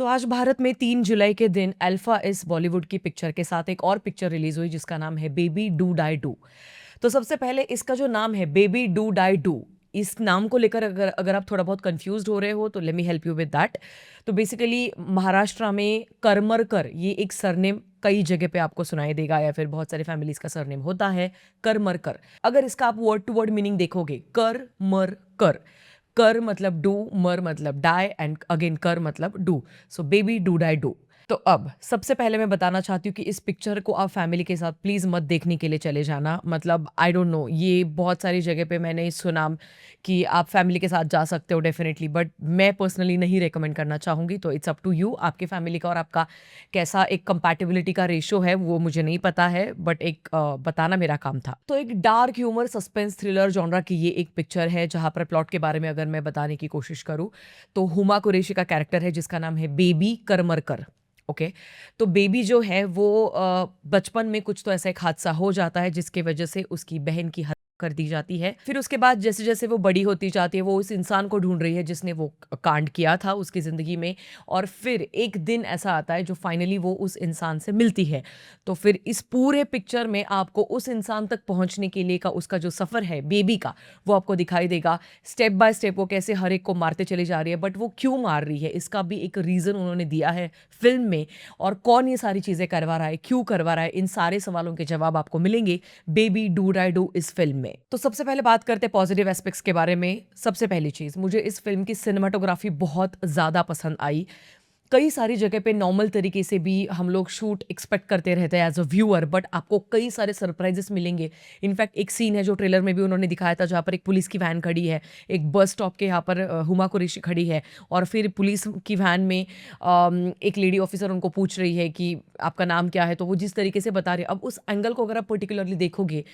आज भारत में 3 जुलाई के दिन अल्फा इस बॉलीवुड की पिक्चर के साथ एक और पिक्चर रिलीज हुई जिसका नाम है बेबी डू डाई डू। तो सबसे पहले इसका जो नाम है बेबी डू डाई डू, इस नाम को लेकर अगर अगर आप थोड़ा बहुत कंफ्यूज्ड हो रहे हो तो let me help you with that. तो बेसिकली महाराष्ट्र में करमरकर ये एक सरनेम कई जगह पे आपको सुनाई देगा या फिर बहुत सारे फैमिलीज का सरनेम होता है करमरकर। अगर इसका आप वर्ड टू वर्ड मीनिंग देखोगे कर मर कर मतलब डू, मर मतलब डाई एंड अगेन कर मतलब do. So baby do die do. तो अब सबसे पहले मैं बताना चाहती हूँ कि इस पिक्चर को आप फैमिली के साथ प्लीज़ मत देखने के लिए चले जाना। मतलब आई डोंट नो, ये बहुत सारी जगह पे मैंने सुना कि आप फैमिली के साथ जा सकते हो डेफिनेटली, बट मैं पर्सनली नहीं रेकमेंड करना चाहूँगी। तो इट्स अप टू यू, आपके फैमिली का और आपका कैसा एक कंपैटिबिलिटी का रेशो है वो मुझे नहीं पता है, बट एक बताना मेरा काम था। तो एक dark humour suspense thriller genre की ये एक पिक्चर है जहाँ पर प्लॉट के बारे में अगर मैं बताने की कोशिश करूँ तो हुमा कुरैशी का कैरेक्टर है जिसका नाम है बेबी करमरकर। ओके। तो बेबी जो है वो बचपन में कुछ तो ऐसा एक हादसा हो जाता है जिसकी वजह से उसकी बहन की हत्या कर दी जाती है। फिर उसके बाद जैसे जैसे वो बड़ी होती जाती है वो उस इंसान को ढूंढ रही है जिसने वो कांड किया था उसकी ज़िंदगी में। और फिर एक दिन ऐसा आता है जो फाइनली वो उस इंसान से मिलती है। तो फिर इस पूरे पिक्चर में आपको उस इंसान तक पहुंचने के लिए का उसका जो सफ़र है बेबी का वो आपको दिखाई देगा। स्टेप बाय स्टेप वो कैसे हर एक को मारते चली जा रही है, बट वो क्यों मार रही है इसका भी एक रीज़न उन्होंने दिया है फिल्म में। और कौन ये सारी चीज़ें करवा रहा है, क्यों करवा रहा है, इन सारे सवालों के जवाब आपको मिलेंगे बेबी डू डाई डू इस फिल्म में। तो सबसे पहले बात करते हैं पॉजिटिव एस्पेक्ट्स के बारे में। सबसे पहली चीज़, मुझे इस फिल्म की सिनेमाटोग्राफी बहुत ज़्यादा पसंद आई। कई सारी जगह पे नॉर्मल तरीके से भी हम लोग शूट एक्सपेक्ट करते रहते हैं एज अ व्यूअर, बट आपको कई सारे सरप्राइजेस मिलेंगे। इनफैक्ट एक सीन है जो ट्रेलर में भी उन्होंने दिखाया था जहाँ पर एक पुलिस की वैन खड़ी है, एक बस स्टॉप के यहाँ पर हुमा कुरैशी खड़ी है और फिर पुलिस की वैन में एक लेडी ऑफिसर उनको पूछ रही है कि आपका नाम क्या है, तो वो जिस तरीके से बता रहे हैं, अब उस एंगल को अगर आप पर्टिकुलरली देखोगे,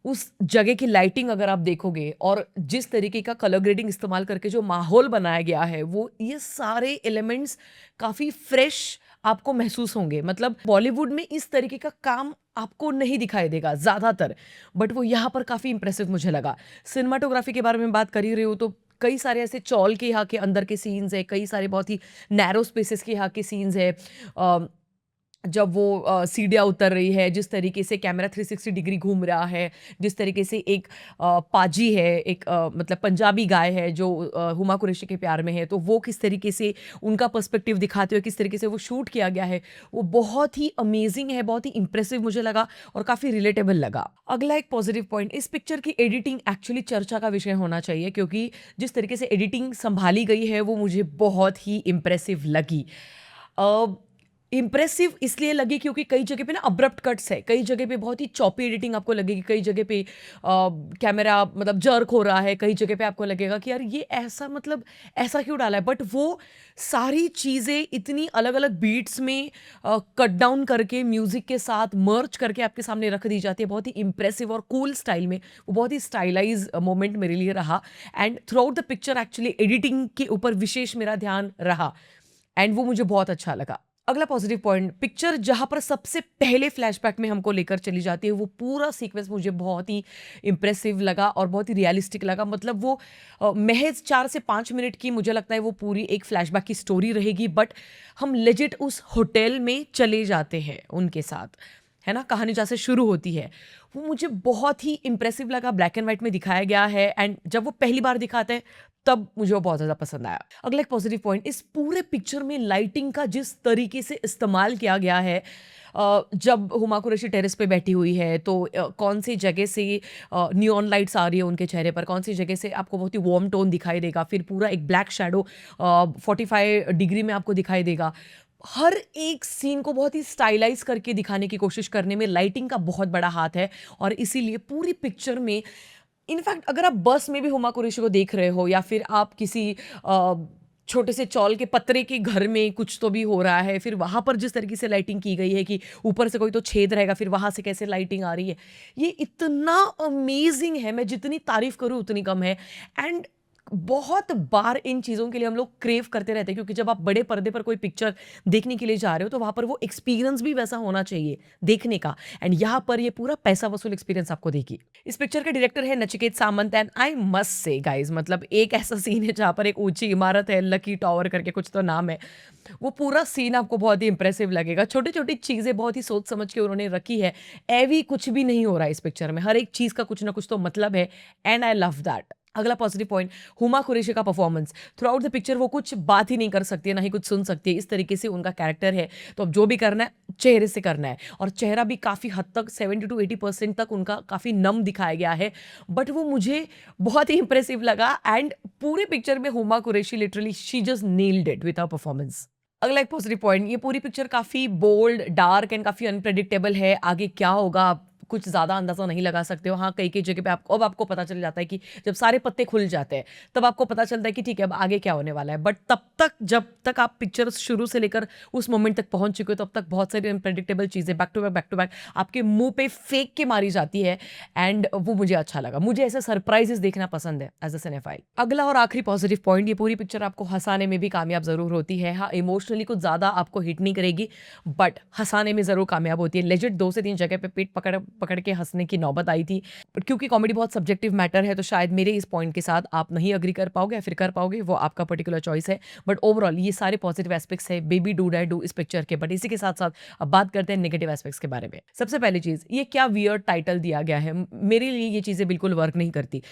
उस जगह की लाइटिंग अगर आप देखोगे और जिस तरीके का कलर ग्रेडिंग इस्तेमाल करके जो माहौल बनाया गया है, वो ये सारे एलिमेंट्स काफ़ी फ्रेश आपको महसूस होंगे। मतलब बॉलीवुड में इस तरीके का काम आपको नहीं दिखाई देगा ज़्यादातर, बट वो यहाँ पर काफ़ी इंप्रेसिव मुझे लगा। सिनेमाटोग्राफी के बारे में बात कर ही रही हूँ तो कई सारे ऐसे चौल के यहाँ के अंदर के सीन्स है, कई सारे बहुत ही नैरो स्पेसेस के यहाँ के सीन्स है। जब वो सीढ़ियाँ उतर रही है, जिस तरीके से कैमरा 360 डिग्री घूम रहा है, जिस तरीके से एक पाजी है, एक मतलब पंजाबी गाय है जो हुमा कुरैशी के प्यार में है, तो वो किस तरीके से उनका पर्सपेक्टिव दिखाते हुए किस तरीके से वो शूट किया गया है, वो बहुत ही अमेजिंग है, बहुत ही इंप्रेसिव मुझे लगा और काफ़ी रिलेटेबल लगा। अगला एक पॉजिटिव पॉइंट, इस पिक्चर की एडिटिंग एक्चुअली चर्चा का विषय होना चाहिए क्योंकि जिस तरीके से एडिटिंग संभाली गई है वो मुझे बहुत ही इंप्रेसिव लगी। इम्प्रेसिव इसलिए लगी क्योंकि कई जगह पे ना अब्रप्ट कट्स है, कई जगह पे बहुत ही चॉपी एडिटिंग आपको लगेगी, कई जगह पे कैमरा मतलब जर्क हो रहा है, कई जगह पे आपको लगेगा कि यार ये ऐसा मतलब ऐसा क्यों डाला है, बट वो सारी चीज़ें इतनी अलग अलग बीट्स में कट डाउन करके म्यूजिक के साथ मर्ज करके आपके सामने रख दी जाती है बहुत ही इंप्रेसिव और कूल स्टाइल में। वो बहुत ही स्टाइलाइज मोमेंट मेरे लिए रहा and through out the picture actually editing के ऊपर विशेष मेरा ध्यान रहा एंड वो मुझे बहुत अच्छा लगा। अगला पॉजिटिव पॉइंट, पिक्चर जहां पर सबसे पहले फ्लैशबैक में हमको लेकर चली जाती है वो पूरा सीक्वेंस मुझे बहुत ही इंप्रेसिव लगा और बहुत ही रियलिस्टिक लगा। मतलब वो महज 4 से 5 मिनट की मुझे लगता है वो पूरी एक फ्लैशबैक की स्टोरी रहेगी, बट हम लेजिट उस होटल में चले जाते हैं उनके साथ, है ना। कहानी जहाँ से शुरू होती है वो मुझे बहुत ही इंप्रेसिव लगा, ब्लैक एंड व्हाइट में दिखाया गया है एंड जब वो पहली बार दिखाते हैं तब मुझे वो बहुत ज़्यादा पसंद आया। अगला एक पॉजिटिव पॉइंट, इस पूरे पिक्चर में लाइटिंग का जिस तरीके से इस्तेमाल किया गया है, जब हुमा कुरैशी टेरेस पे बैठी हुई है तो कौन सी जगह से नियॉन लाइट्स आ रही है उनके चेहरे पर, कौन सी जगह से आपको बहुत ही वार्म टोन दिखाई देगा, फिर पूरा एक ब्लैक शैडो 45 डिग्री में आपको दिखाई देगा। हर एक सीन को बहुत ही स्टाइलाइज करके दिखाने की कोशिश करने में लाइटिंग का बहुत बड़ा हाथ है और इसीलिए पूरी पिक्चर में इनफैक्ट अगर आप बस में भी हुमा कुरैशी को देख रहे हो या फिर आप किसी छोटे से चौल के पतरे के घर में कुछ तो भी हो रहा है, फिर वहां पर जिस तरीके से लाइटिंग की गई है कि ऊपर से कोई तो छेद रहेगा फिर वहां से कैसे लाइटिंग आ रही है, ये इतना अमेजिंग है, मैं जितनी तारीफ करूं उतनी कम है। एंड बहुत बार इन चीज़ों के लिए हम लोग क्रेव करते रहते हैं, क्योंकि जब आप बड़े पर्दे पर कोई पिक्चर देखने के लिए जा रहे हो तो वहाँ पर वो एक्सपीरियंस भी वैसा होना चाहिए देखने का, एंड यहाँ पर ये पूरा पैसा वसूल एक्सपीरियंस आपको देगी। इस पिक्चर के डायरेक्टर है Nachiket Samant, and I must say guys, मतलब एक ऐसा सीन है जहाँ पर एक ऊंची इमारत है, लकी टावर करके कुछ तो नाम है, वो पूरा सीन आपको बहुत ही इंप्रेसिव लगेगा। छोटी छोटी चीज़ें बहुत ही सोच समझ के उन्होंने रखी है, एवी कुछ भी नहीं हो रहा है इस पिक्चर में, हर एक चीज़ का कुछ ना कुछ तो मतलब है, एंड आई लव दैट। अगला पॉजिटिव पॉइंट, हुमा कुरैशी का performance. Through out the picture वो कुछ बात ही नहीं कर सकती है, ना ही कुछ सुन सकती है, इस तरीके से उनका कैरेक्टर है। तो अब जो भी करना है चेहरे से करना है, और चेहरा भी काफ़ी हद तक 70 to 80% तक उनका काफ़ी नम दिखाया गया है, बट वो मुझे बहुत ही इंप्रेसिव लगा। एंड पूरे पिक्चर में Huma Qureshi literally she just nailed it with her performance. अगला एक पॉजिटिव पॉइंट, ये पूरी पिक्चर काफ़ी बोल्ड, डार्क एंड काफ़ी अनप्रेडिक्टेबल है। आगे क्या होगा आप कुछ ज़्यादा अंदाज़ा नहीं लगा सकते हो। हाँ, कई-कई जगह पे आपको अब आपको पता चल जाता है कि जब सारे पत्ते खुल जाते हैं, तब आपको पता चलता है कि ठीक है, अब आगे क्या होने वाला है। बट तब तक, जब तक आप पिक्चर शुरू से लेकर उस मोमेंट तक पहुँच चुके हो, तब तक बहुत सारी अनप्रेडिक्टेबल चीज़ें बैक टू बैक आपके मुँह पे फेंक के मारी जाती है, एंड वो मुझे अच्छा लगा। मुझे ऐसे सरप्राइज़ेज़ देखना पसंद है एज़ अ सिनेफाइल। अगला और आखिरी पॉजिटिव पॉइंट, ये पूरी पिक्चर आपको हँसाने में भी कामयाब ज़रूर होती है। हाँ, इमोशनली कुछ ज़्यादा आपको हिट नहीं करेगी, बट हँसाने में ज़रूर कामयाब होती है। लेजिट 2 से 3 जगह पे पेट पकड़ पकड़ के हँसने की नौबत आई थी। बट क्योंकि कॉमेडी बहुत सब्जेक्टिव मैटर है, तो शायद मेरे इस पॉइंट के साथ आप नहीं एग्री कर पाओगे या फिर कर पाओगे, वो आपका पर्टिकुलर चॉइस है। बट ओवरऑल ये सारे पॉजिटिव एस्पेक्ट्स है बेबी डू डाई डू इस पिक्चर के। बट इसी के साथ साथ अब बात करते हैं नेगेटिव एस्पेक्ट्स के बारे में। सबसे पहली चीज़, ये क्या वियर्ड टाइटल दिया गया है। मेरे लिए ये चीज़ें बिल्कुल वर्क नहीं करती।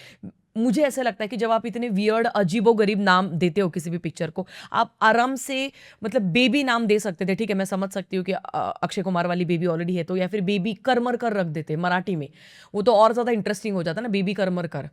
मुझे ऐसा लगता है कि जब आप इतने वियर्ड अजीबो-गरीब नाम देते हो किसी भी पिक्चर को, आप आराम से मतलब बेबी नाम दे सकते थे। ठीक है, मैं समझ सकती हूँ कि अक्षय कुमार वाली बेबी ऑलरेडी है तो, या फिर बेबी करमरकर रख देते मराठी में, वो तो और ज़्यादा इंटरेस्टिंग हो जाता ना, बेबी करमरकर।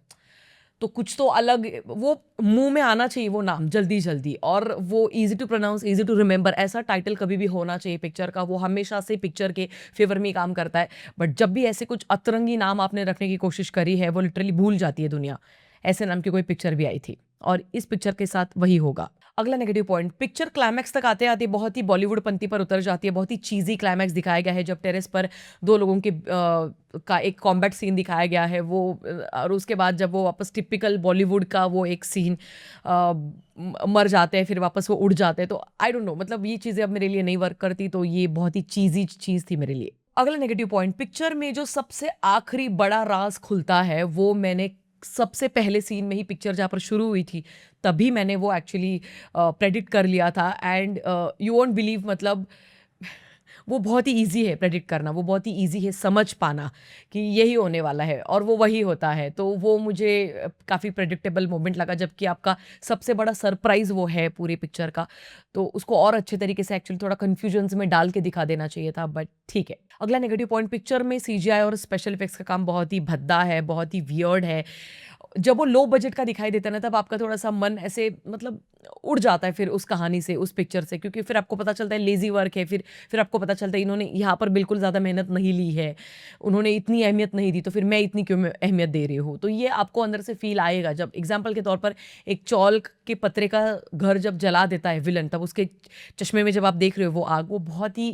तो कुछ तो अलग वो मुँह में आना चाहिए वो नाम जल्दी-जल्दी, और वो easy to pronounce, easy to remember, ऐसा टाइटल कभी भी होना चाहिए पिक्चर का। वो हमेशा से पिक्चर के फ़ेवर में ही काम करता है। बट जब भी ऐसे कुछ अतरंगी नाम आपने रखने की कोशिश करी है, वो लिटरली भूल जाती है दुनिया। ऐसे नाम की कोई पिक्चर भी आई थी, और इस पिक्चर के साथ वही होगा। अगला नेगेटिव पॉइंट, पिक्चर क्लाइमैक्स तक आते-आते बहुत ही बॉलीवुड पंथी पर उतर जाती है। बहुत ही चीज़ी क्लाइमैक्स दिखाया गया है, जब टेरेस पर 2 लोगों के का एक कॉम्बैट सीन दिखाया गया है, वो और उसके बाद जब वो वापस टिपिकल बॉलीवुड का वो एक सीन मर जाते हैं, फिर वापस वो उड़ जाते हैं। तो आई डोंट नो, मतलब ये चीज़ें अब मेरे लिए नहीं वर्क करती, तो ये बहुत ही चीज़ी चीज़ थी मेरे लिए। अगला नेगेटिव पॉइंट, पिक्चर में जो सबसे आखिरी बड़ा राज खुलता है, वो मैंने सबसे पहले सीन में ही, पिक्चर जहाँ पर शुरू हुई थी तभी मैंने वो एक्चुअली प्रेडिक्ट कर लिया था। एंड यू वोंट बिलीव, मतलब वो बहुत ही ईज़ी है प्रेडिक्ट करना, वो बहुत ही ईज़ी है समझ पाना कि यही होने वाला है, और वो वही होता है। तो वो मुझे काफ़ी प्रेडिक्टेबल मोमेंट लगा, जबकि आपका सबसे बड़ा सरप्राइज़ वो है पूरी पिक्चर का। तो उसको और अच्छे तरीके से एक्चुअली थोड़ा कन्फ्यूजन्स में डाल के दिखा देना चाहिए था, बट ठीक है। अगला नेगेटिव पॉइंट, पिक्चर में सीजीआई और स्पेशल इफेक्ट्स का काम बहुत ही भद्दा है, बहुत ही वियर्ड है। जब वो लो बजट का दिखाई देता है ना, तब आपका थोड़ा-सा मन ऐसे मतलब उड़ जाता है फिर उस कहानी से, उस पिक्चर से, क्योंकि फिर आपको पता चलता है लेज़ी वर्क है, फिर आपको पता चलता है इन्होंने यहाँ पर बिल्कुल ज़्यादा मेहनत नहीं ली है, उन्होंने इतनी अहमियत नहीं दी, तो फिर मैं इतनी क्यों अहमियत दे रही हूँ। तो ये आपको अंदर से फ़ील आएगा, जब एग्ज़ाम्पल के तौर पर एक चौल के पत्रे का घर जब जला देता है विलन, तब उसके चश्मे में जब आप देख रहे हो वो आग, वो बहुत ही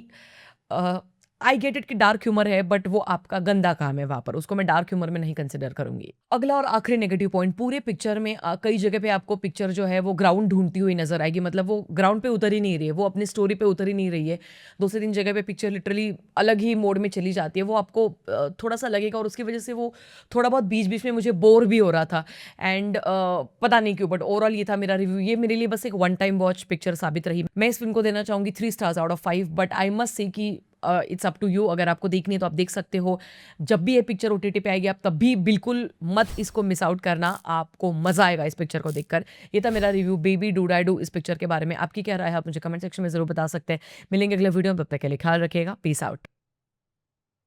अ, आई गेट इट कि डार्क ह्यूमर है, बट वो आपका गंदा काम है वहाँ पर, उसको मैं डार्क ह्यूमर में नहीं कंसिडर करूँगी। अगला और आखिरी नेगेटिव पॉइंट, पूरे पिक्चर में कई जगह पे आपको पिक्चर जो है वो ग्राउंड ढूँढती हुई नज़र आएगी, मतलब वो ग्राउंड पे उतर ही नहीं रही है, वो अपनी स्टोरी पे उतर ही नहीं रही है। 2 से 3 जगह पे पिक्चर लिटरली अलग ही मोड में चली जाती है, वो आपको थोड़ा-सा लगेगा, और उसकी वजह से वो थोड़ा बहुत बीच-बीच में मुझे बोर भी हो रहा था। एंड पता नहीं क्यों, बट ओवरऑल ये था मेरा रिव्यू। ये मेरे लिए बस एक वन टाइम वॉच पिक्चर साबित रही। मैं इस फ़िल्म को देना चाहूँगी 3 stars out of 5, but I must से कि इट्स अप टू यू, अगर आपको देखनी है तो आप देख सकते हो। जब भी ये पिक्चर ओटीटी पे आएगी, आप तब भी बिल्कुल मत इसको मिस आउट करना, आपको मज़ा आएगा इस पिक्चर को देखकर। ये था मेरा review baby do die do इस पिक्चर के बारे में। आपकी क्या राय है, आप मुझे कमेंट सेक्शन में ज़रूर बता सकते हैं। मिलेंगे अगले वीडियो में, तब तक के लिए ख्याल रखिएगा। Peace out.